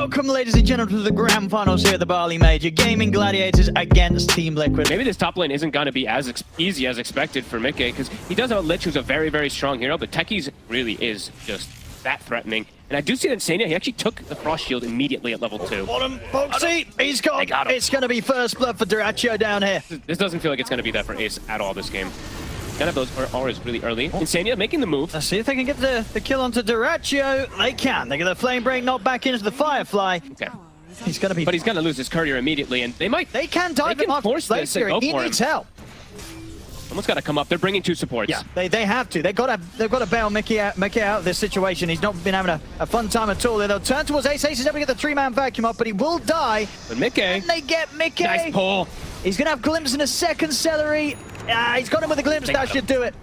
Welcome, ladies and gentlemen, to the grand finals here at the BALI Major. Gaimin Gladiators against Team Liquid. Maybe this top lane isn't going to be as easy as expected for Mickey, because he does have a Lich who's a very, very strong hero, but Techies really is just that threatening. And I do see that Insania, he actually took the Frost Shield immediately at level 2. Bottom, Boxy, he's got him. It's going to be first blood for Patrikios down here. This doesn't feel like it's going to be that for Ace at all this game. Kind of those auras really early. Insania making the move. Let's see if they can get the kill onto Patrikios. They can. They get the Flame Break knocked back into the Firefly. Okay. He's going to be... But he's going to lose his courier immediately, and they might... They can dive him off. Force this and go he for needs him. help. Someone's got to come up. They're bringing 2 supports. Yeah, they have to. They've got to bail Mickey out of this situation. He's not been having a fun time at all. They'll turn towards Ace. Ace is able to get the 3-man vacuum up, but he will die. But Mickey... And they get Mickey. Nice pull. He's going to have Glimpse in a second, Celery. He's got him with a Glimpse. That should do it.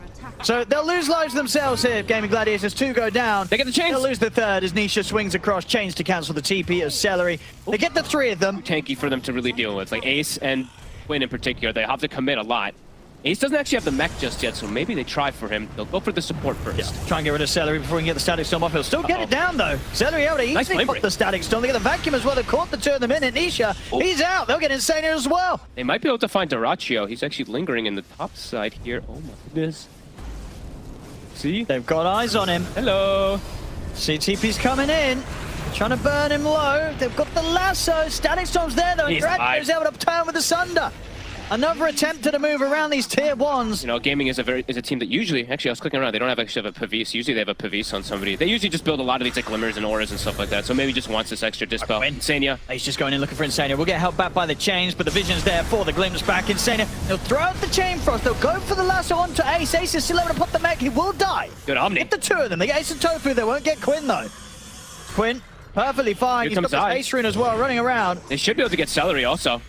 So they'll lose lives themselves here. Gaimin Gladiators 2 go down. They get the chains. They'll lose the 3rd as Nisha swings across chains to cancel the TP of Celery. They get the 3 of them. Tanky for them to really deal with. Like Ace and Quinn in particular, they have to commit a lot. Ace doesn't actually have the mech just yet, so maybe they try for him. They'll go for the support first. Yeah. Try and get rid of Celery before he can get the Static Storm off. He'll still get it down, though. Celery able to easily put the Static Storm. They get the vacuum as well. They caught the 2 in the minute. Nisha, he's out. They'll get Insania as well. They might be able to find Patrikios. He's actually lingering in the top side here. Oh my goodness. See? They've got eyes on him. Hello. CTP's coming in. Trying to burn him low. They've got the lasso. Static Storm's there, though. And Patrikios able to turn with the Sunder. Another attempt to move around these tier 1s. You know, Gaming is a team that usually, actually I was clicking around, they don't actually have a Pavis. Usually they have a Pavis on somebody. They usually just build a lot of these like glimmers and auras and stuff like that. So maybe just wants this extra dispel. Insania. He's just going in looking for Insania. We'll get held back by the chains, but the vision's there for the glimpse back. Insania, they'll throw out the chain frost. They'll go for the lasso onto Ace. Ace is still able to pop the mech. He will die. Good Omni. Get the 2 of them. They get Ace and Tofu. They won't get Quinn though. Quinn, perfectly fine. He's got the Space Rune as well, running around. They should be able to get Celery also.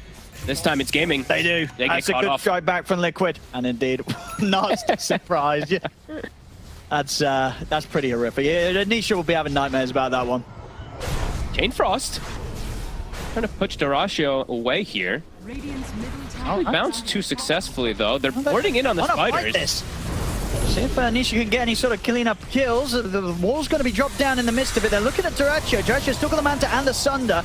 This time it's Gaming. They do. They That's get a good off. strike back from Liquid. And indeed, not surprised. Yeah. That's pretty horrific. Yeah, Nisha will be having nightmares about that one. Chain Frost. Trying to push Patrikios away here. Oh, he bounced too successfully though. They're boarding in on the spiders. See if Nisha can get any sort of killing up kills. The wall's going to be dropped down in the midst of it. They're looking at Patrikios. Patrikios still got the Manta and the Sunder.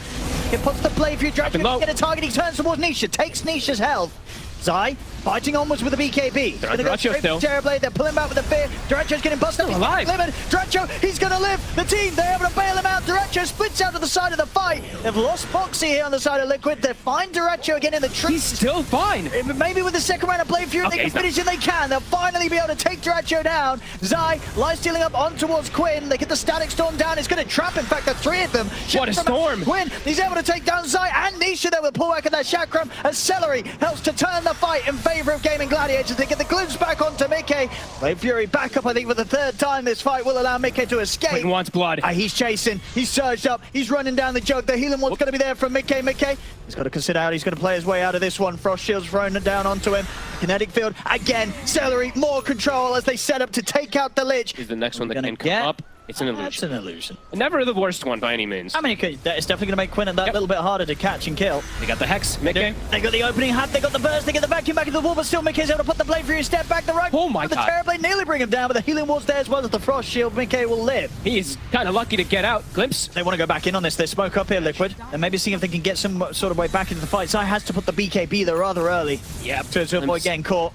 He puts the play for you. Patrikios get a target. He turns towards Nisha. Takes Nisha's health. Zai fighting onwards with the BKB. They're on Patrikios still. Terrorblade. They're pulling back with the fear. Patrikios getting busted. Still alive. Patrikios, he's going to live. The team, they're able to bail him out. Patrikios splits out to the side of the fight. They've lost Foxy here on the side of Liquid. They find Patrikios again in the tree. He's still fine. Maybe with the second round of Blade Fury, they can finish it. They can. They'll finally be able to take Patrikios down. Zai lies stealing up on towards Quinn. They get the Static Storm down. It's going to trap, in fact, the 3 of them. What a storm. Quinn, he's able to take down Zai and Nisha there with a pullback of that chakram as Celery helps to turn the fight in favor of Gaimin Gladiators. They get the glimpse back onto Mickey. Blade Fury back up, I think, for the 3rd time. This fight will allow Mickey to escape. Quinn wants blood. He's chasing. He's surged up. He's running down the jug. The healing wall's going to be there from Mickey. He's got to consider how he's going to play his way out of this one. Frost Shield's thrown down onto him. Kinetic Field. Again, Celery, more control as they set up to take out the Lich. Is the next one that can come up. It's an illusion. That's an illusion. Never the worst one by any means. I mean, it's definitely going to make Quinn that little bit harder to catch and kill. They got the Hex, Mickey. They got the opening hat, they got the burst, they get the vacuum back into the wall, but still Mickey's able to put the Blade Fury step back the right. Oh my god. The Terrorblade nearly bring him down, but the healing wall's there as well as the Frost Shield. Mickey will live. He's kind of lucky to get out. Glimpse. They want to go back in on this. They smoke up here, Liquid. And maybe see if they can get some sort of way back into the fight. Zai has to put the BKB there rather early. Yeah, to avoid getting caught.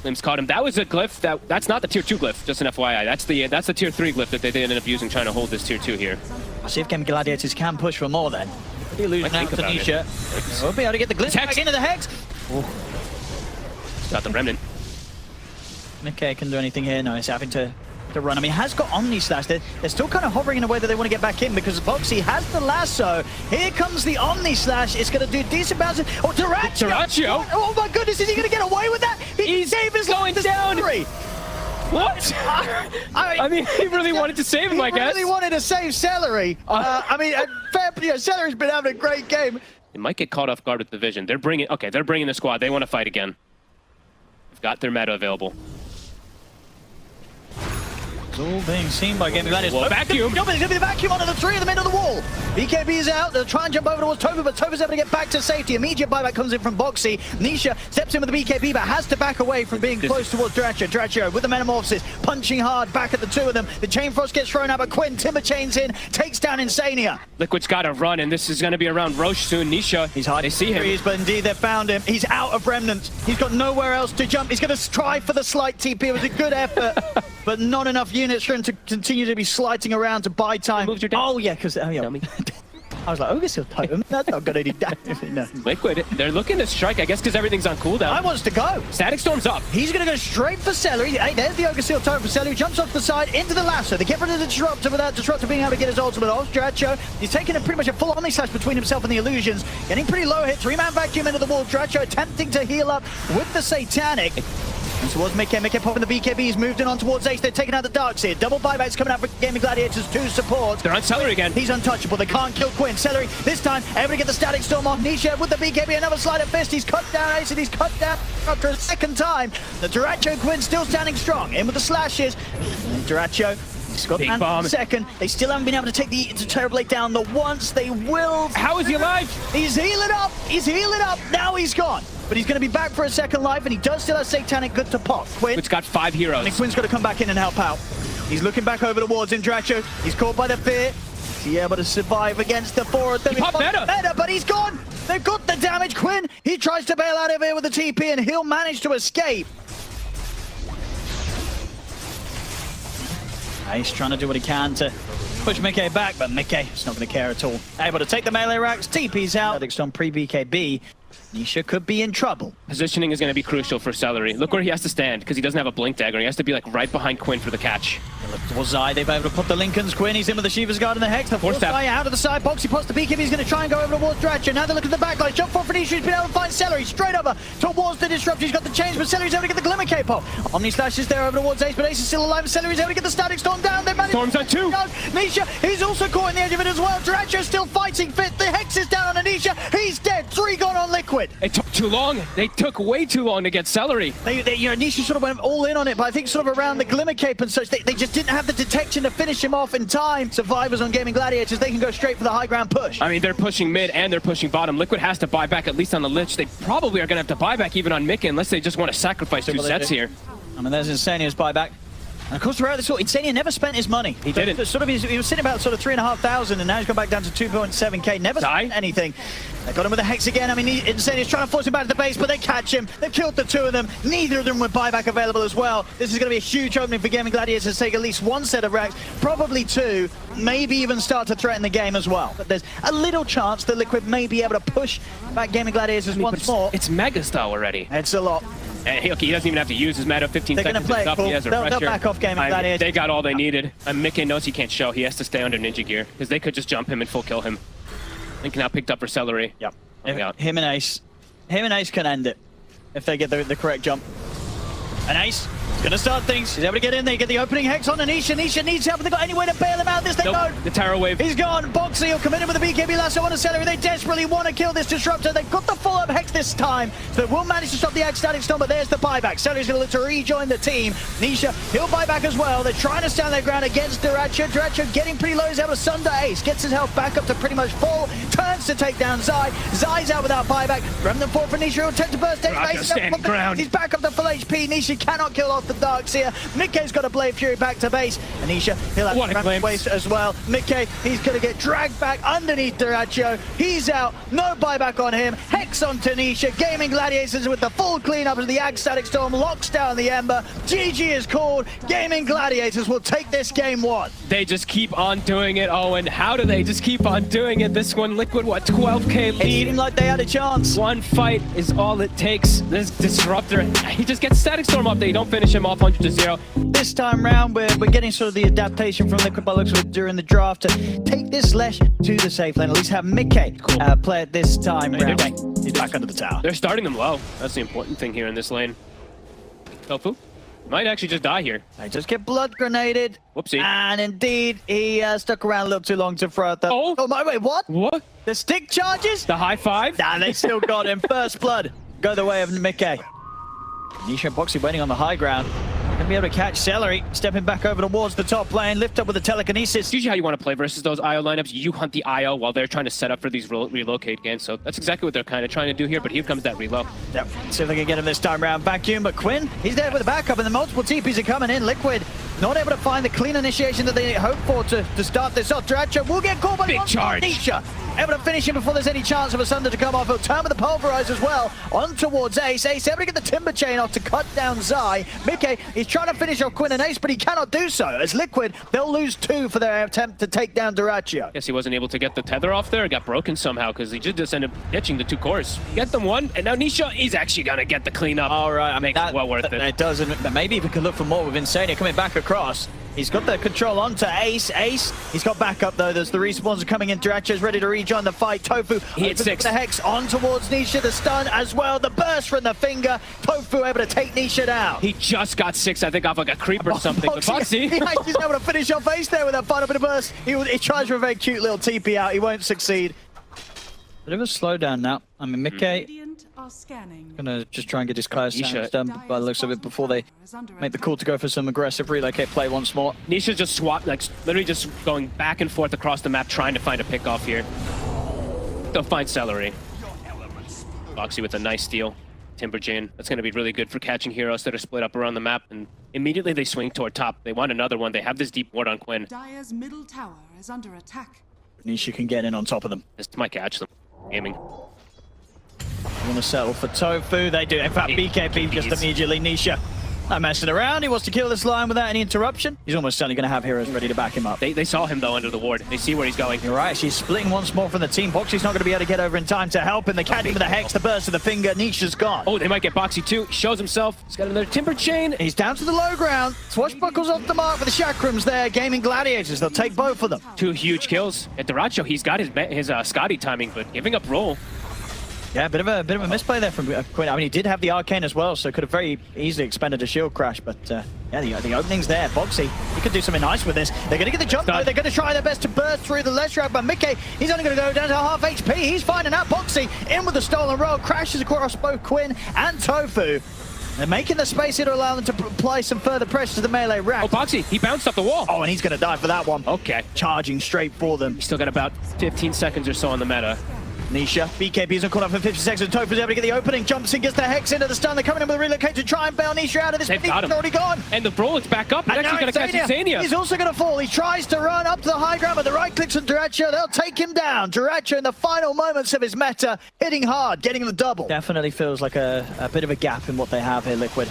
Glimpse caught him. That was a glyph. That's not the tier 2 glyph, just an FYI. That's the tier 3 glyph that they ended up using trying to hold this tier 2 here. I'll see if Gaimin Gladiators can push for more then. The illusion out to Nisha. We'll be able to get the glimpse back into the Hex. Got the remnant. Mickey can do anything here. No, he's having to run. I mean, he has got Omni Slash. They're still kind of hovering in a way that they want to get back in because Foxy has the lasso. Here comes the Omni Slash. It's going to do decent bounce. Oh, Patrikios! Oh my goodness, is he going to get away with that? He's going down. What? I mean, he really wanted to save him, I guess. He really wanted to save Celery. I mean, Celery's been having a great game. They might get caught off guard with the vision. They're bringing the squad. They want to fight again. They've got their meta available. It's all being seen by Gaimin Gladiators. Well, vacuum. It's going to be the vacuum onto the three of them into the wall. BKB is out. They'll try and jump over towards Toby, but Toby's able to get back to safety. Immediate buyback comes in from Boxy. Nisha steps in with the BKB, but has to back away from being close towards Dracho. Dracho with the Metamorphosis, punching hard back at the two of them. The Chain Frost gets thrown out, but Quinn Timber chains in, takes down Insania. Liquid's got to run, and this is going to be around Roche soon. Nisha, He's hiding. They see him. But indeed, they've found him. He's out of Remnants. He's got nowhere else to jump. He's going to try for the slight TP. It was a good effort, but not enough units for him to continue to be sliding around to buy time. Oh, yeah, because... Oh, yeah. I was like, oh, this will totem. That's not going to do damage. No. Liquid, they're looking to strike, I guess, because everything's on cooldown. I wants to go. Static Storm's up. He's going to go straight for Celery. Hey, there's the Ogre Seal totem for Celery. Jumps off the side into the lasso. They get rid of the Disruptor without Disruptor being able to get his ultimate off. Dracho, he's taking pretty much a full Omni-Slash between himself and the Illusions. Getting pretty low hit. Three-man vacuum into the wall. Dracho attempting to heal up with the Satanic. And towards Mickey. Mickey popping the BKB. He's moved in on towards Ace. They're taking out the Darks here. Double buybacks coming out for Gaimin Gladiators. Two supports. They're on Celery again. He's untouchable. They can't kill Quinn. Celery this time able to get the Static Storm off. Nisha with the BKB. Another slide of fist. He's cut down Ace and he's cut down after a second time. The Duracho Quinn still standing strong. In with the slashes. And Duracho. He's got Big bomb. Second. They still haven't been able to take the Terrorblade down the once. They will. How is he alive? He's healing up. He's healing up. Now he's gone. But he's going to be back for a second life, and he does still have Satanic good to pop. Quinn. It's got 5 heroes. And Quinn's got to come back in and help out. He's looking back over towards him, Dracho. He's caught by the fear. Is he able to survive against the four of them? He popped better, but he's gone. They've got the damage. Quinn, he tries to bail out of here with the TP, and he'll manage to escape. He's trying to do what he can to push Mickey back, but Mickey is not going to care at all. Able to take the melee racks, TP's out. Addicts on pre-BKB. Nisha could be in trouble. Positioning is going to be crucial for Celery. Look where he has to stand, because he doesn't have a Blink Dagger. He has to be like right behind Quinn for the catch. Look towards Zai. They've been able to put the Lincolns. Quinn, he's in with the Shiva's Guard and the Hex. The Force Zai out of the side. Boxy pops the BKB. He's going to try and go over towards Dracho. Now they look at the back line. Jump forward for Nisha. He's been able to find Celery. Straight over towards the Disruptor. He's got the change, but Celery's able to get the Glimmer Cape off. Omni Slash is there over towards Ace, but Ace is still alive. Celery's able to get the Static Storm down. They managed. Storm's on 2. Nisha, he's also caught in the edge of it as well. Dracho's still fighting fit. The Hex is down on Nisha. He's dead. 3 gone on Liquid. It took too long. They took way too long to get Celery. Nisha sort of went all in on it, but I think sort of around the Glimmer Cape and such, they just didn't have the detection to finish him off in time. Survivors on Gaimin Gladiators, they can go straight for the high ground push. I mean, they're pushing mid and they're pushing bottom. Liquid has to buy back at least on the Lich. They probably are going to have to buy back even on Mickey unless they just want to sacrifice 2 sets here. I mean, there's Insania's buyback. And of course, throughout this, Insania never spent his money. He didn't. He was sitting about sort of 3,500, and now he's gone back down to 2.7k. Never spent anything. They got him with a Hex again. I mean, Insania's trying to force him back to the base, but they catch him. They've killed the 2 of them. Neither of them with buyback available as well. This is going to be a huge opening for Gaimin Gladiators to take at least 1 set of racks, probably 2, maybe even start to threaten the game as well. But there's a little chance that Liquid may be able to push back Gaimin Gladiators once more. It's Mega style already. It's a lot. And he doesn't even have to use his mana 15 They're seconds. Play it cool. They'll back off Gaimin Gladiators. They got all they needed. And Mickey knows he can't show. He has to stay under Ninja Gear because they could just jump him and full kill him. Link now picked up for Celery. Yep. Him and Ace can end it if they get the correct jump. And Ace is going to start things. He's able to get in there, get the opening Hex on Anisha. Anisha needs help. Have they got any way to bail him out? This they don't. The Terror Wave. He's gone. Boxy will come in with the BKB lasso on the Celery. They desperately want to kill this Disruptor. They've got the follow-up Hex this time. So they will manage to stop the Static Storm, but there's the buyback. Celery's going to look to rejoin the team. Nisha, he'll buy back as well. They're trying to stand their ground against Duracho. Duracho getting pretty low. He's able to sunder Ace. Gets his health back up to pretty much full. Turns to take down Zai. Zai's out without buyback. Remnant 4 for Nisha. He'll attempt to burst Ace. He's back up to full HP. Nisha cannot kill off the Darks here. Mickey's got a Blade Fury back to base. Anisha, he'll have to waste as well. Mickey, he's going to get dragged back underneath Duracho. He's out. No buyback on him. Hex on Tanisha. Gaimin Gladiators with the full cleanup as the Static Storm locks down the Ember. GG is called. Gaimin Gladiators will take this game 1. They just keep on doing it, Owen. How do they just keep on doing it? This one, Liquid, what, 12k lead? It seemed like they had a chance. 1 fight is all it takes. This Disruptor, he just gets Static Storm up there. You don't finish him off 100-0. This time round, we're getting sort of the adaptation from Liquid by looks of it during the draft to take this Lesh to the safe lane. At least have Mickey play it this time round. He's back under the tower. They're starting them low. That's the important thing here in this lane. Tofu might actually just die here. They just get blood grenaded. Whoopsie. And indeed, he stuck around a little too long to throw out the... Oh my, wait, what? What? The stick charges? The high five? Nah, they still got him. First blood. Go the way of Mickey. Nisha and Boxy waiting on the high ground. Gonna be able to catch Celery, stepping back over towards the top lane, lift up with the telekinesis. It's usually how you want to play versus those IO lineups. You hunt the IO while they're trying to set up for these relocate games. So that's exactly what they're kind of trying to do here, but here comes that reload. Yep. See if they can get him this time around. Vacuum, but Quinn, he's there with the backup, and the multiple TPs are coming in. Liquid not able to find the clean initiation that they hoped for to start this off. Dracho will get caught by big charge. Nisha. Able to finish him before there's any chance of a Sunder to come off. He'll turn with the Pulverize as well. On towards Ace. Ace able to get the Timber Chain off to cut down Zai. Mickey, he's trying to finish off Quinn and Ace, but he cannot do so. As Liquid, they'll lose 2 for their attempt to take down Dyrachyo. Guess he wasn't able to get the tether off there. It got broken somehow because he just ended up ditching the 2 cores. Get them one, and now Nisha, he's actually going to get the cleanup. All right, I mean, makes it well worth it. It does, and maybe we could look for more with Insania coming back across. He's got the control onto Ace. Ace, he's got backup though. There's the respawns are coming in. Dyrachyo's ready to rejoin the fight. Tofu, he hit 6. The Hex on towards Nisha. The stun as well. The burst from the finger. Tofu able to take Nisha down. He just got 6, I think, off like a creep or something. But Foxy, he's able to finish off Ace there with that final bit of burst. He tries for a very cute little TP out. He won't succeed. Bit of a slowdown now. I mean, Mickey gonna just try and get his close done by the looks of it before they make the call to go for some aggressive relocate play once more. Nisha just swapped, like literally just going back and forth across the map trying to find a pick off here. They'll find Celery. Foxy with a nice steal. Timber Chain. That's going to be really good for catching heroes that are split up around the map, and immediately they swing toward top. They want another one. They have this deep ward on Quinn. Dire's middle tower is under attack. Nisha can get in on top of them. This might catch them. Gaming. They want to settle for Tofu. They do. In fact, BKB just immediately. Nisha not messing around. He wants to kill this line without any interruption. He's almost certainly going to have heroes ready to back him up. They saw him, though, under the ward. They see where he's going. You're right. She's splitting once more from the team. Boxy's not going to be able to get over in time to help him. The catch with the Hex, the burst of the finger. Nisha's gone. Oh, they might get Boxy, too. He shows himself. He's got another Timber Chain. He's down to the low ground. Swashbuckles off the mark for the Chakrams there. Gaimin Gladiators. They'll take both of them. 2 huge kills. At Dyrachyo, he's got his Scotty timing, but giving up roll. Yeah, bit of a misplay there from Quinn. I mean, he did have the Arcane as well, so could have very easily expended a shield crash, but yeah, the opening's there. Boxy, he could do something nice with this. They're going to get the jump, though. They're going to try their best to burst through the left route, but Mickey, he's only going to go down to half HP. He's finding out Boxy in with the stolen roll, crashes across both Quinn and Tofu. They're making the space here to allow them to apply some further pressure to the melee rack. Oh, Boxy, he bounced off the wall. Oh, and he's going to die for that one. Okay. Charging straight for them. He's still got about 15 seconds or so on the meta. Nisha, BKB's not caught up for 50 seconds. Tofu's able to get the opening, jumps in, gets the Hex into the stun. They're coming in with a relocate to try and bail Nisha out of this. They've got him. He's already gone. And the roll is back up. He's actually going to catch Insania. He's also going to fall. He tries to run up to the high ground, but the right clicks on Dyrachyo. They'll take him down. Dyrachyo in the final moments of his meta, hitting hard, getting the double. Definitely feels like a bit of a gap in what they have here, Liquid.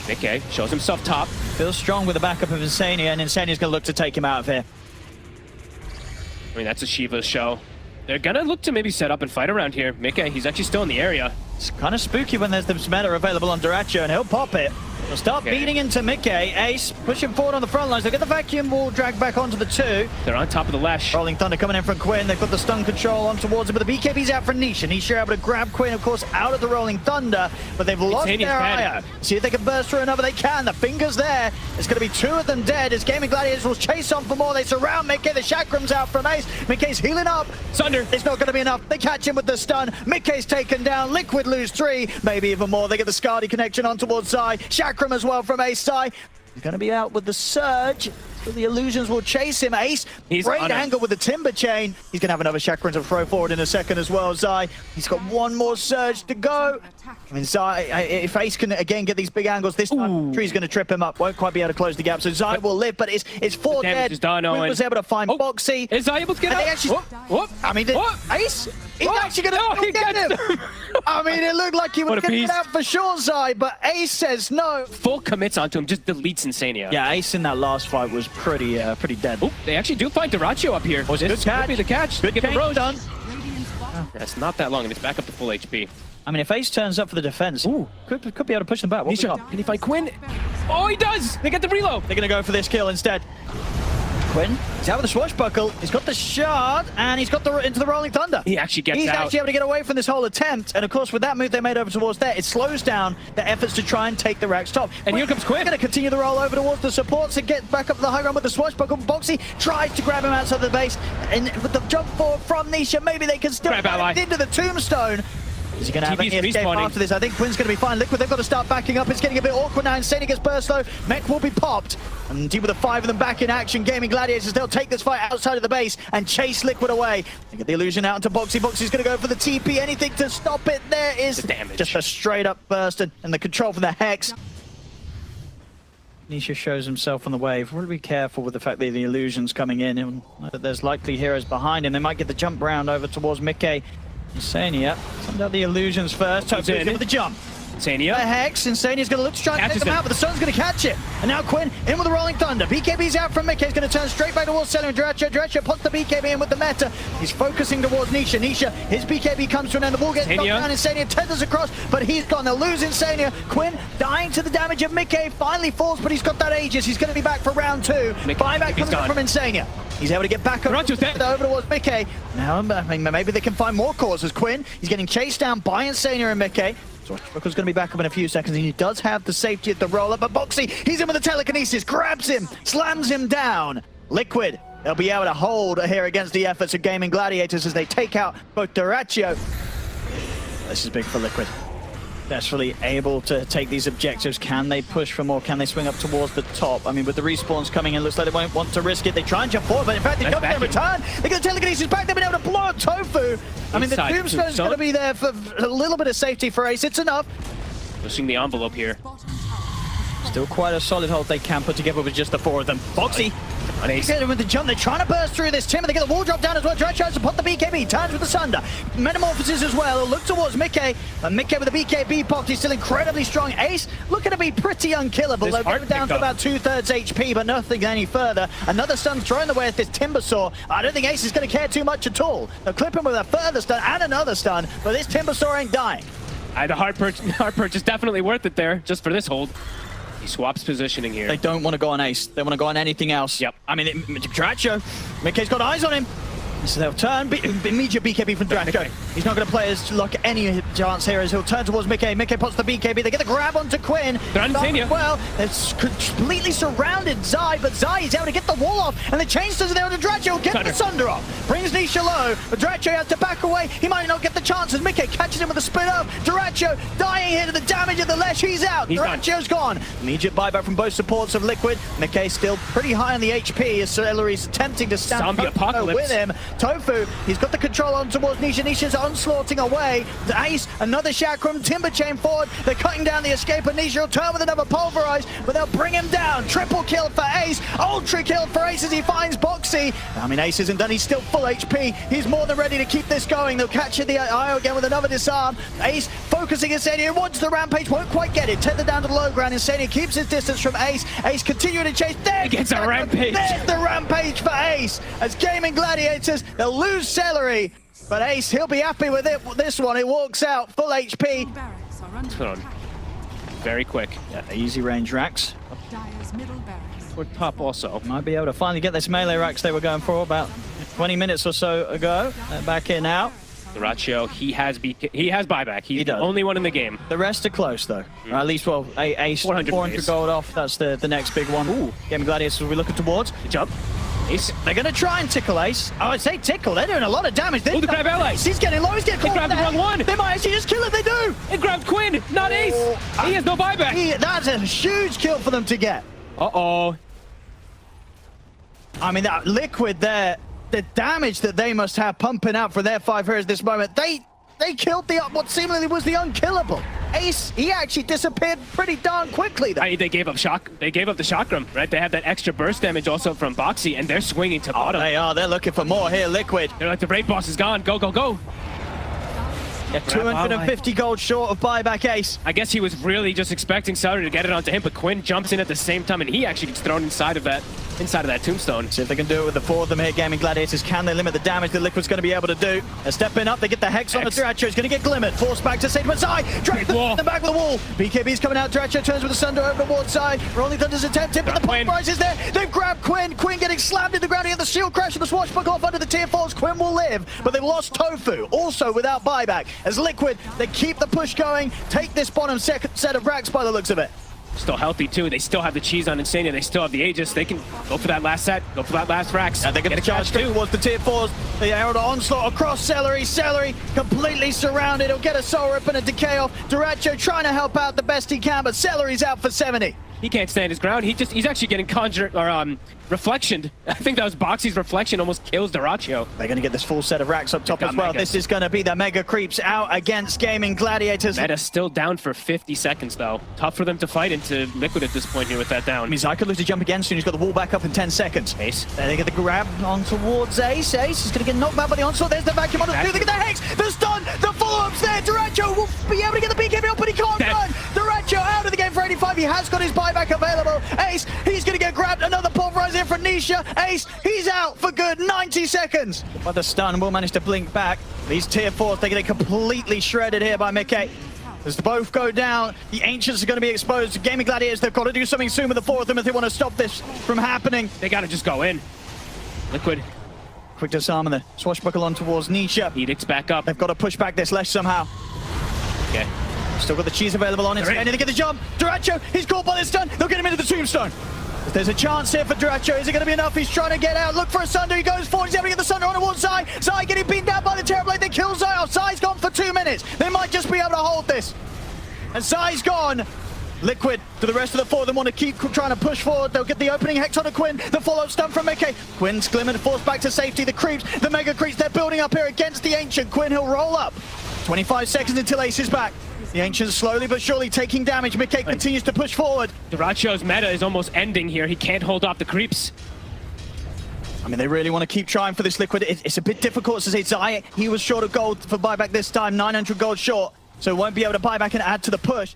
Okay, shows himself top. Feels strong with the backup of Insania, and Insania's going to look to take him out of here. I mean, that's a Shiva's show. They're going to look to maybe set up and fight around here. Mickey, he's actually still in the area. It's kind of spooky when there's the meta available on Dyrachyo, and he'll pop it. They'll start beating into Mickey. Ace pushing forward on the front lines. They'll get the vacuum wall dragged back onto the 2. They're on top of the Lash. Rolling Thunder coming in from Quinn. They've got the stun control on towards him, but the BKB's out for Nisha. Nisha able to grab Quinn, of course, out of the Rolling Thunder, but they've lost their IO. See if they can burst through another. They can. The finger's there. It's going to be 2 of them dead as Gaimin Gladiators will chase on for more. They surround Mickey. The Chakram's out from Ace. Mickey's healing up. Sunder. It's not going to be enough. They catch him with the stun. Mickey's taken down. Liquid lose 3, maybe even more. They get the Skadi connection on towards Zai. Chakram as well from Ace. Zai, he's going to be out with the surge. So the illusions will chase him. Ace, great angle with the Timber Chain. He's going to have another Chakram to throw forward in a second as well. Zai, he's got one more surge to go. I mean, Zai, if Ace can again get these big angles, this time Tree's going to trip him up. Won't quite be able to close the gap. So Zai will live, but it's 4 dead. Quinn was able to find Boxy. Is Zai able to get out? I mean, Ace, he's actually going to get him. I mean, it looked like he was going to get out for sure, Zai, but Ace says no. Full commits onto him, just deletes Insania. Yeah, Ace in that last fight was pretty dead. Oh, they actually do find Dyrachyo up here. Good catch. Could be the catch. Good catch done. That's not that long, and it's back up to full HP. I mean, if Ace turns up for the defense, could be able to push them back. Can he find Quinn? Oh, he does! They get the reload! They're going to go for this kill instead. Quinn, he's out with the swashbuckle, he's got the shard, and he's got into the Rolling Thunder. He actually gets out. He's actually able to get away from this whole attempt, and of course with that move they made over towards there, it slows down the efforts to try and take the rack's top. And here comes Quinn. Going to continue the roll over towards the supports and get back up to the high ground with the swashbuckle. Boxy tries to grab him outside the base, and with the jump forward from Nisha, maybe they can still grab BALI into the tombstone. Is he going to have TP's any escape respawning. after this? I think Quinn's going to be fine. Liquid, they've got to start backing up. It's getting a bit awkward now. Insania gets burst though. Mech will be popped. And deal with the 5 of them back in action. Gaimin Gladiators, they'll take this fight outside of the base and chase Liquid away. They get the illusion out into Boxy. Boxy's going to go for the TP. Anything to stop it. There is The damage. just a straight up burst and the control from the Hex. Nisha shows himself on the wave. Really be careful with the fact that the illusion's coming in. And there's likely heroes behind him. They might get the jump round over towards Mickey. Insania, send out the illusions first. Tofu in with the jump. Insania. The Hex, Insania's going to look to try and take him out, but the sun's going to catch it. And now Quinn in with the Rolling Thunder. BKB's out from Mickey. He's going to turn straight back towards Selling Dratcher. Dratcher puts the BKB in with the meta. He's focusing towards Nisha. Nisha, his BKB comes to an end. The ball gets knocked down. Insania tethers across, but he's gone. They'll lose Insania. Quinn dying to the damage of Mickey. Finally falls, but he's got that Aegis. He's going to be back for round 2. Buyback comes in from Insania. He's able to get back over towards Mickey. Now, I mean, maybe they can find more causes. Quinn, he's getting chased down by Insania and Mickey. So Brooker's going to be back up in a few seconds, and he does have the safety at the roll-up, but Boxy, he's in with the telekinesis, grabs him, slams him down. Liquid, they'll be able to hold here against the efforts of Gaimin Gladiators as they take out both Patrikios. This is big for Liquid. Successfully able to take these objectives. Can they push for more? Can they swing up towards the top? I mean, with the respawns coming in, looks like they won't want to risk it. They try and jump forward, but in fact, they don't get a return. They get the telekinesis back. They've been able to blow up Tofu. I mean, the Tombstone's going to be there for a little bit of safety for Ace. It's enough. Pushing the envelope here. Still quite a solid hold they can put together with just the 4 of them. Boxy. On Ace. Get him with the jump. They're trying to burst through this Timber. They get the wall drop down as well. Dry tries to put the BKB. Turns with the Sunder. Metamorphosis as well. Look towards Mickey. And Mickey with the BKB popped. He's still incredibly strong. Ace looking to be pretty unkillable. They're down to about 2/3 HP, but nothing any further. Another stun thrown away with this Timber Saw. I don't think Ace is going to care too much at all. They'll clip him with a further stun and another stun, but this Timber Saw ain't dying. The hard perch is definitely worth it there, just for this hold. He swaps positioning here. They don't want to go on Ace. They want to go on anything else. Yep. I mean, Dracho. Mickey's got eyes on him. So they'll turn. Immediate BKB from Dracho. He's not going to play his luck any chance here as he'll turn towards Mickey. Mickey puts the BKB. They get the grab onto Quinn. They're on Insania. Well, it's completely surrounded Zai, but Zai is able to get the wall off. And the chainstones are there to Dracho. Get the Sunder off. Brings Nisha low, but Dracho has to back away. He might not get the chances. Mickey catches him with a spin up. Dracho dying here to the damage of the Lesh. He's out. Dracho's gone. Immediate buyback from both supports of Liquid. Mickey still pretty high on the HP as Celery's attempting to stand with him. Tofu, he's got the control on towards Nisha. Nisha's onslaughting away. The Ace, another Chakram, Timber Chain forward. They're cutting down the escape, and Nisha will turn with another Pulverize, but they'll bring him down. Triple kill for Ace. Ultra kill for Ace as he finds Boxy. I mean, Ace isn't done. He's still full HP. He's more than ready to keep this going. They'll catch the IO again with another disarm. Ace focusing Insania. Wants the rampage. Won't quite get it. Tethered down to the low ground. Insania keeps his distance from Ace. Ace continuing to chase. There he gets a rampage. There's the rampage for Ace. As Gaimin Gladiators, they'll lose Celery. But Ace, he'll be happy with it. This one, it walks out full HP. Barracks are under attack. Very quick. Yeah, easy range racks. Dire's middle barracks. Toward top also. Might be able to finally get this melee racks they were going for about 20 minutes or so ago. They're back in now. Ratio, he has buyback. He's the only one in the game. The rest are close though. Or at least, well, Ace 400 gold off. That's the next big one. Ooh. Gaimin Gladiators will be looking towards. The jump. Ace. They're going to try and tickle Ace. Oh, I say tickle. They're doing a lot of damage. Oh, the grab ally. He's getting low. He's getting caught. They grabbed the wrong one. They might actually just kill it. They do. It grabbed Quinn, not Ace. He has no buyback. That's a huge kill for them to get. Uh-oh. I mean, that Liquid there, the damage that they must have pumping out for their 5 heroes this moment, they killed what seemingly was the unkillable. Ace, he actually disappeared pretty darn quickly though. They gave up the chakram, right? They have that extra burst damage also from Boxy, and they're swinging to bottom. They are. They're looking for more here, Liquid. They're like, the raid boss is gone. Go, go, go. Yeah, 250 gold short of buyback Ace. I guess he was really just expecting Celery to get it onto him, but Quinn jumps in at the same time, and he actually gets thrown inside of that tombstone. See if they can do it with the 4 of them here. Gaimin Gladiators, can they limit the damage that Liquid's going to be able to do? They're stepping up. They get the Hex on the Dracho. He's going to get glimmered. Forced back to Sage, but Zai drags the back of the wall. BKB's coming out. Dracho turns with the Sunder over towards Zai. Rolling Thunder's attempted, but the Pulverize is there. They've grabbed Quinn. Quinn getting slammed in the ground. He had the shield crash and the swashbuckle off under the tier 4s. Quinn will live, but they've lost Tofu, also without buyback. As Liquid, they keep the push going, take this bottom set of racks by the looks of it. Still healthy too. They still have the cheese on Insania. They still have the Aegis. They can go for that last set. Go for that last Rax. And they're going to charge towards the tier 4s. The arrow onslaught across Celery. Celery completely surrounded. He'll get a soul rip and a decay off. Duracho trying to help out the best he can, but Celery's out for 70. He can't stand his ground. He's actually getting conjured or reflectioned. I think that was Boxy's reflection almost kills Duracho. They're going to get this full set of racks up top as well. Megas. This is going to be the Mega Creeps out against Gaimin Gladiators. Meta's still down for 50 seconds though. Tough for them to fight into Liquid at this point here with that down. I mean, Zai could lose to jump again soon. He's got the wall back up in 10 seconds. Ace. There they get the grab on towards Ace. Ace is going to get knocked back by the onslaught. There's the vacuum on the 2. They get the Hex. The stun. The follow-up's there. Duracho will be able to get the BKB up, but he can't run. Duracho out of the game for 85. He has got his buyback available. Ace, he's going to get grabbed. Another pulverizer in for Nisha. Ace, he's out for good 90 seconds. But the stun will manage to blink back. These tier 4s, they get completely shredded here by Mickey. As both go down, the Ancients are going to be exposed. Gaimin Gladiators, they've got to do something soon with the 4 of them if they want to stop this from happening. They got to just go in. Liquid. Quick disarm and the swashbuckle on towards Nisha. Edict's back up. They've got to push back this Lesh somehow. Okay. Still got the cheese available on it. And they get the jump. Duracho, he's caught by this stun. They'll get him into the tombstone. There's a chance here for Duracho. Is it going to be enough? He's trying to get out. Look for a Sunder. He goes forward. He's able to get the Sunder on towards Zai. Zai getting beaten down by the Terrorblade. They kill Zai off. Zai's gone for 2 minutes. They might just be able to hold this. And Zai's gone. Liquid, do the rest of the 4 of them want to keep trying to push forward. They'll get the opening Hex on a Quinn. The follow-up stun from Mickey. Quinn's glimmered, forced back to safety. The creeps, the Mega Creeps, they're building up here against the Ancient. Quinn, he'll roll up. 25 seconds until Ace is back. The Ancient's slowly but surely taking damage. Mickey continues to push forward. Duracho's meta is almost ending here. He can't hold off the creeps. I mean, they really want to keep trying for this Liquid. It's a bit difficult to say. Zai, he was short of gold for buyback this time, 900 gold short. So won't be able to buy back and add to the push.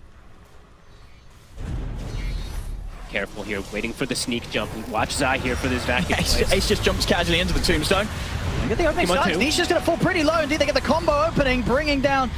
Careful here, waiting for the sneak jump. Watch Zai here for this vacuum. Ace just jumps casually into the tombstone. They get the opening stance. Nisha's going to fall pretty low indeed. They get the combo opening, bringing down.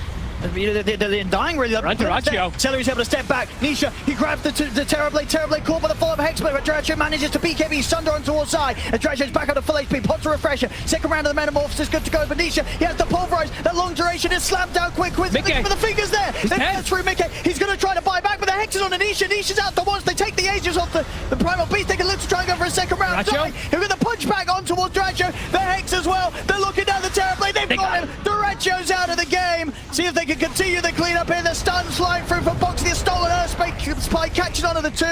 They're dying really. Run Duracho. Celery's able to step back. Nisha, he grabs the Terrorblade. Terrorblade caught by the follow-up Hex, but Duracho manages to BKB Sunder on towards Zai. And Duracho's back up to full HP. Pops a refresher. Second round of the Metamorphosis is good to go. But Nisha, he has to pulverize. That long duration is slammed down quick with the fingers there. They get through Mickey. He's going to try to buy back, but the Hex is on Nisha. Nisha's out the once. They take the Aegis off the Primal Beast. They can look to try and go for a second round. Zai, he'll get the punch back on towards Duracho. The Hex as well. They're looking down the Terrorblade. They've got him. Duracho's out of the game. See if they can continue the clean up here. The stun's flying through for Boxy. The stolen Earth Spike catching onto the 2.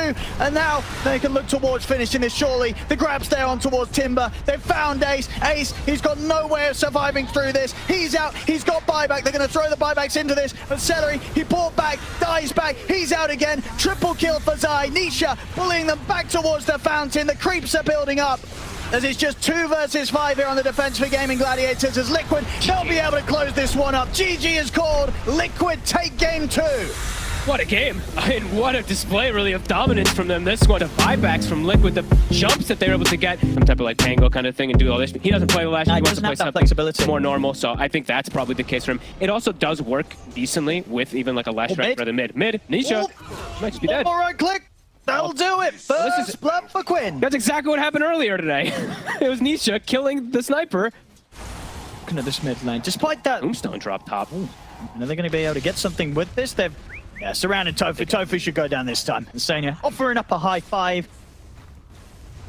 And now they can look towards finishing this surely. The grab's there on towards Timber. They've found Ace. Ace, he's got no way of surviving through this. He's out. He's got buyback. They're going to throw the buybacks into this. But Celery, he bought back, dies back. He's out again. Triple kill for Zai. Nisha pulling them back towards the fountain. The creeps are building up. As it's just 2 versus 5 here on the defense for Gaimin Gladiators. As Liquid, they'll be able to close this one up. GG is called. Liquid take game 2. What a game. I mean, what a display really of dominance from them. This one, the buybacks from Liquid, the jumps that they were able to get, some type of like tango kind of thing and do all this. He doesn't play the last, he wants to play something flexibility. More normal, so I think that's probably the case for him. It also does work decently with even like a last strike rather mid. Nisha might just be dead. All right, click. That'll do it. First blood for Quinn. That's exactly what happened earlier today. It was Nisha killing the sniper. Looking at this mid lane. Despite that Tombstone drop top. And are they going to be able to get something with this? They've surrounded Tofu. Tofu should go down this time. Insania offering up a high 5.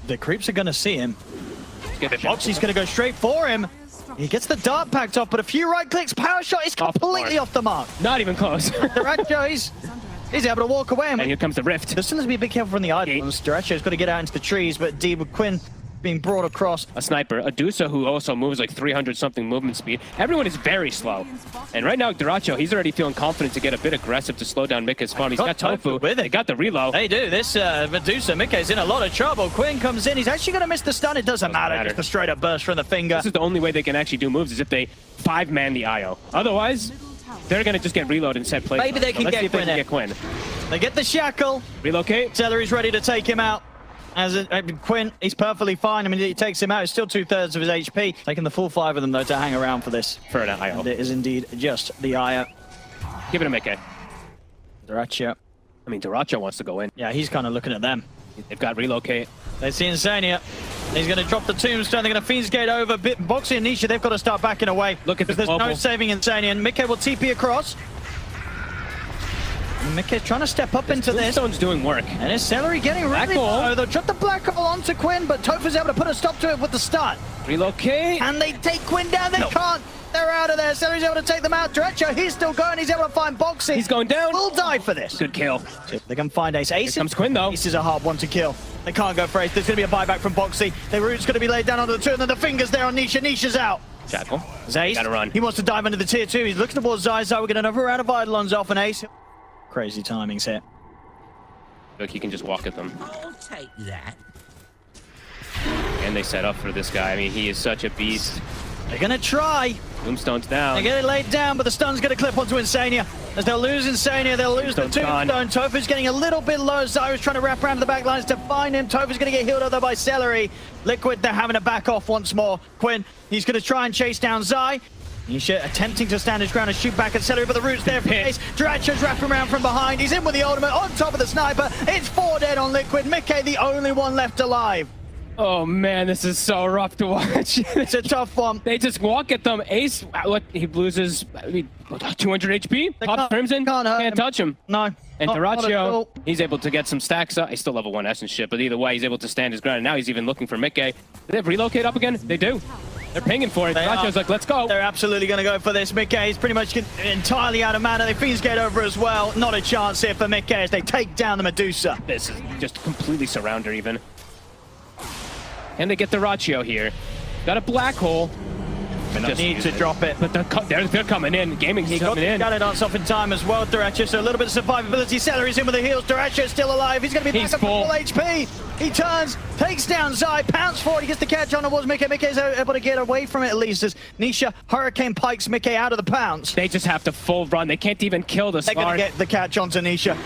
The creeps are going to see him. Boxy's going to go straight for him. He gets the dart packed off, but a few right clicks. Power shot is completely off the mark. Not even close. Duracho, he's able to walk away. And here comes the rift. There still has to be a big help from the items. Duracho's got to get out into the trees, but indeed with Quinn being brought across. A sniper, a Dusa who also moves like 300-something movement speed. Everyone is very slow. And right now, Duracho, he's already feeling confident to get a bit aggressive to slow down Mikke's farm. He's got Tofu with it. They got the reload. They do. This Medusa, Mikke's in a lot of trouble. Quinn comes in. He's actually going to miss the stun. It doesn't matter. Just a straight-up burst from the finger. This is the only way they can actually do moves is if they 5-man the IO. Otherwise, they're going to just get reload and set plays. Maybe they can get Quinn. They get the shackle. Relocate. Celery's ready to take him out. As Quinn, he's perfectly fine. I mean, he takes him out. It's still 2/3 of his HP. Taking the full 5 of them, though, to hang around for this. For an IO. And it is indeed just the IO. Give it a Mikke. Duracho. I mean, Duracho wants to go in. Yeah, he's kind of looking at them. They've got relocate. They see Insania. He's going to drop the tombstone. They're going to Fiend's Gate over. Boxy and Nisha, they've got to start backing away. Look at this. There's no saving Insania. And Mikke will TP across. Mickey's trying to step up into this. Stone's doing work. And is Celery getting really low? They'll drop the black hole onto Quinn, but Tofu's able to put a stop to it with the stun. Relocate. And they take Quinn down. They can't. They're out of there. Celery's able to take them out. Dretcher, he's still going. He's able to find Boxy. He's going down. We'll die for this. Good kill. They can find Ace. Ace Here comes Quinn, though. Ace is a hard one to kill. They can't go for Ace. There's going to be a buyback from Boxy. The root's going to be laid down onto the two, and then the fingers there on Nisha. Nisha's out. Shackle. Ace. Gotta run. He wants to dive into the tier 2. He's looking towards Zai. Zai, we're getting another round of Eidolons off an Ace. Crazy timings here. Look, he can just walk at them. I'll take that. And they set up for this guy. I mean, he is such a beast. They're going to try. Tombstone's down. They get it laid down, but the stun's going to clip onto Insania. As they'll lose Insania, they'll lose the Tombstone. Tofu's getting a little bit low. Zyra's trying to wrap around the back lines to find him. Tofu's going to get healed over by Celery. Liquid, they're having to back off once more. Quinn, he's going to try and chase down Zai. Nisha attempting to stand his ground and shoot back at Celery, but the root's there for Ace. Dratcher's wrapping around from behind. He's in with the ultimate on top of the sniper. It's 4 dead on Liquid. Mickey, the only one left alive. Oh man, this is so rough to watch. It's a tough one. They just walk at them. Ace, what, he loses, I mean, 200 HP? Pop Crimson? Can't touch him. No. And not Patrikios, he's able to get some stacks up. He's still level 1 essence shit, but either way, he's able to stand his ground. And now he's even looking for Mickey. Do they have relocate up again? They do. They're pinging for it. Patrikios like, let's go. They're absolutely going to go for this. Mickey is pretty much entirely out of mana. They Fiends get over as well. Not a chance here for Mickey as they take down the Medusa. This is just completely surround her even. And they get the Ratio here. Got a black hole. Just need to drop it. But they're coming in. Gaming's coming in. Got it dance off in time as well, Dratcher. So a little bit of survivability. Celery's in with the heals. Dratcher's still alive. He's going to be back up full. full HP. He turns, takes down Zai, pounds forward. He gets the catch on towards Mickey. Mickey's able to get away from it at least as Nisha Hurricane pikes Mickey out of the pounce. They just have to full run. They can't even kill the They're going to get the catch onto Nisha.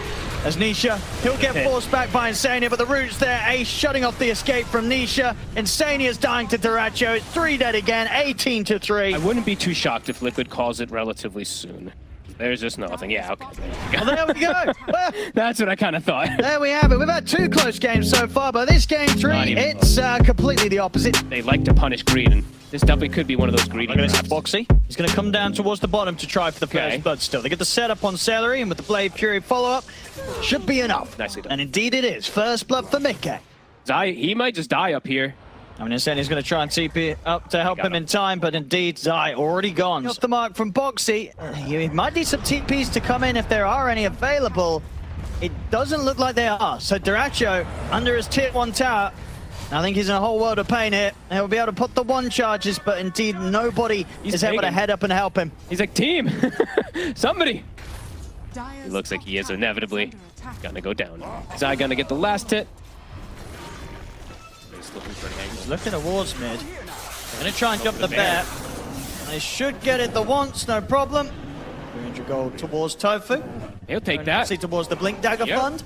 As Nisha, he'll get forced back by Insania, but the root's there. Ace shutting off the escape from Nisha. Insania's dying to Dratcher. It's 3 dead again, 18-3. I wouldn't be too shocked if Liquid calls it relatively soon. There's just nothing. Yeah, okay. Well, there we go. Well, that's what I kind of thought. There we have it. We've had 2 close games so far, but this game 3, it's completely the opposite. They like to punish greed, and this definitely could be one of those greedy traps. Boxy. He's going to come down towards the bottom to try for the first blood still. They get the setup on Celery, and with the Blade Fury follow-up, should be enough. Nicely done. And indeed it is. First blood for Mickey. Zai, he might just die up here. I mean, Insania's going to try and TP up to help him in time, but indeed, Zai already gone. Off the mark from Boxy. You might need some TPs to come in if there are any available. It doesn't look like they are. So Dratcher, under his tier 1 tower, I think he's in a whole world of pain here. He'll be able to put the 1 charges, but indeed nobody is able to head up and help him. He's like, team, somebody. It looks like he is inevitably gonna go down. Zai gonna get the last hit. He's looking towards mid. They're going to try and jump the bear. They should get it the once, no problem. 300 gold towards Tofu. He'll take that. See towards the Blink Dagger Fund.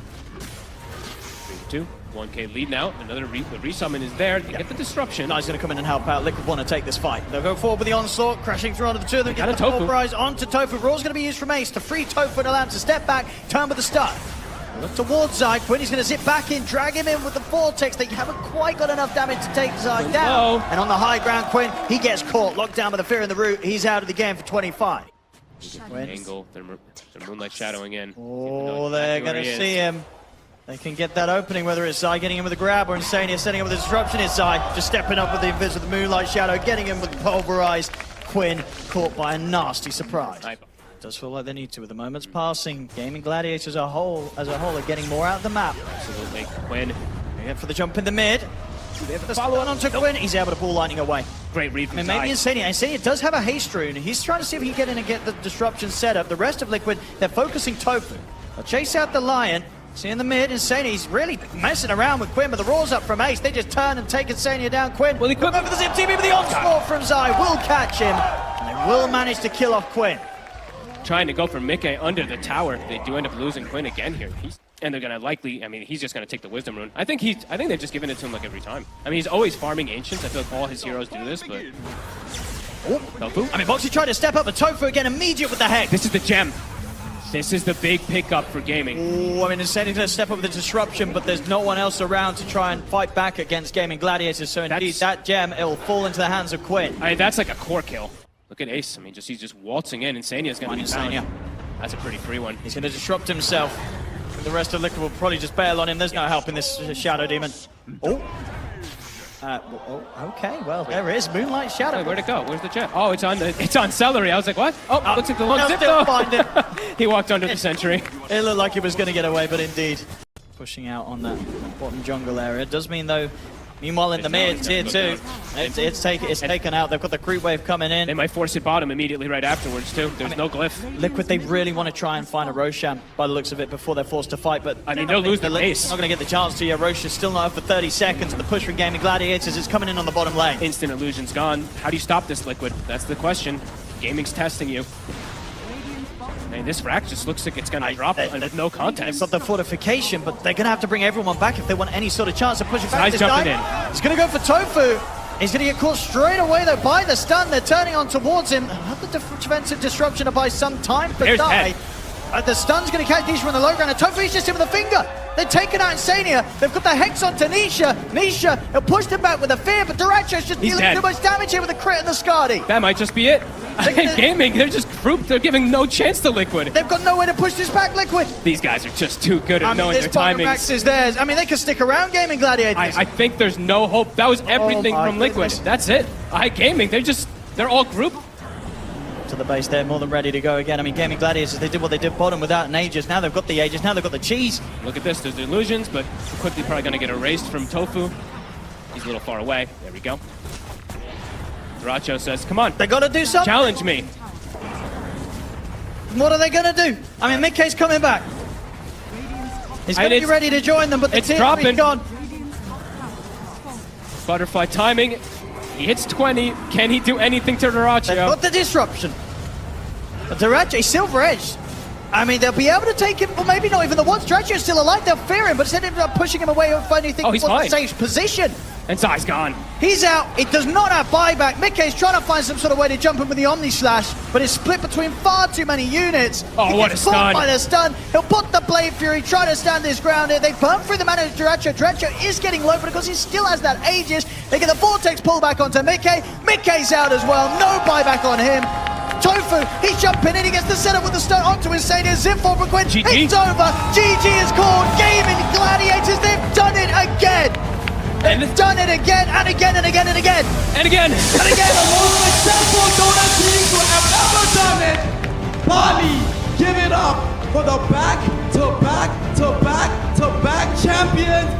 3-2. 1k lead now. Another resummon is there. They get the disruption. No, he's going to come in and help out. Liquid want to take this fight. They'll go forward with the onslaught, crashing through onto the 2 of them. Get the pulverize onto Tofu. Raw's going to be used from Ace to free Tofu and allow him to step back, turn with the stun. Look towards Zai. Quinn, he's going to zip back in, drag him in with the Vortex. They haven't quite got enough damage to take Zai down. And on the high ground, Quinn, he gets caught, locked down by the fear in the root. He's out of the game for 25. Angle, they're moonlight shadowing in. Oh, they're going to see him. They can get that opening, whether it's Zai getting him with a grab or Insania setting up with a disruption. It's Zai just stepping up with the invis of the moonlight shadow, getting him with the pulverized. Quinn caught by a nasty surprise. Does feel like they need to with the moments passing. Gaimin Gladiators as a whole are getting more out of the map. Absolutely. Quinn. They for the jump in the mid. There for the follow on onto Quinn. He's able to pull lightning away. Great read from maybe Insania does have a haste rune. He's trying to see if he can get in and get the disruption set up. The rest of Liquid, they're focusing Tofu. They'll chase out the Lion. See in the mid, Insania, he's really messing around with Quinn, but the Raw's up from Ace. They just turn and take Insania down. Quinn will he come over the zip TP, but the onslaught from Zai will catch him. And they will manage to kill off Quinn. Trying to go for Mickey under the tower. They do end up losing Quinn again here. And they're gonna likely, I mean, he's just gonna take the wisdom rune. I think they've just given it to him like every time. I mean, he's always farming ancients. I feel like all his heroes do this, but Tofu. I mean, Boxy tried to step up, but Tofu again, immediate with the hex. This is the gem. This is the big pickup for gaming. Ooh, I mean, Insania's gonna step up with the disruption, but there's no one else around to try and fight back against Gaimin Gladiators. So indeed, that gem, it'll fall into the hands of Quinn. I mean, that's like a core kill. Look at Ace. I mean, he's just waltzing in. Insania's gonna be Insania. down. That's a pretty free one. He's going to disrupt himself. The rest of Liquid will probably just bail on him. There's no help in this Shadow Demon. Oh. Okay, well, there is Moonlight Shadow. Wait, where'd it go? Where's the jet? Oh, it's on Celery. I was like, what? Oh, looks like the long zip still though. find it. He walked under the sentry. It looked like he was going to get away, but indeed, pushing out on that bottom jungle area. It does mean, though, meanwhile in the mid, tier 2, it's taken out. They've got the creep wave coming in. They might force it bottom immediately right afterwards, too. There's no glyph. Liquid, they really want to try and find a Roshan by the looks of it before they're forced to fight, but I mean, they'll lose the pace. Not going to get the chance to. Yeah, Roshan's still not up for 30 seconds. The push from Gaimin Gladiators is coming in on the bottom lane. Instant illusion's gone. How do you stop this, Liquid? That's the question. Gaming's testing you. And this rack just looks like it's going to drop with no contest. They've got the fortification, but they're going to have to bring everyone back if they want any sort of chance of pushing back Nice this jumping guy. in. He's going to go for Tofu. He's going to get caught straight away, though, by the stun. They're turning on towards him. Another defensive disruption by some time for There's Die. Head. The stun's going to catch Nisha on the low ground, and Tofu's just hit with a finger. They're taking out Insania. They've got the Hex onto Nisha. Nisha, he'll push them back with a fear, but Duracho's just dealing too much damage here with the crit and the Skadi. That might just be it. Gaming, they're just grouped. They're giving no chance to Liquid. They've got nowhere to push this back, Liquid. These guys are just too good at knowing their timings. Max is theirs. I mean, they can stick around Gaimin Gladiators. I think there's no hope. That was everything from Liquid. Goodness. That's it. Gaming, they're all grouped. To the base, they're more than ready to go again. I mean, Gaimin Gladiators, they did what they did bottom without an Aegis. Now they've got the Aegis, now they've got the cheese. Look at this, there's the illusions, but quickly probably going to get erased from Tofu. He's a little far away. There we go. Racho says, come on. They got to do something. Challenge me. What are they going to do? I mean, Mickey's coming back. He's going to be ready to join them, but the tier 3's gone. Butterfly timing. He hits 20. Can he do anything to Duracho? They've got the disruption. But Duracho, Silver Edge. I mean, they'll be able to take him, or maybe not even the ones. Duracho's still alive, they'll fear him, but instead of pushing him away, if anything, he's fine. Safe position. And Zai's gone. He's out. It does not have buyback. Mickey's trying to find some sort of way to jump him with the Omni Slash, but it's split between far too many units. Oh, what a stun. By the stun. He'll put the Blade Fury, try to stand his ground here. They burn through the mana of Duracho. Duracho is getting low, but because he still has that Aegis, they get the Vortex pull back onto Mickey. Mickey's out as well. No buyback on him. Tofu, he's jumping in, he gets the setup with the stun onto Insania. Zip for Quinn. It's over. GG is called. Gaimin Gladiators, they've done it again. They've done it again and again and again and again. And again. And again. The most successful Dota teams who have ever done it. BALI, give it up for the back-to-back-to-back-to-back champions.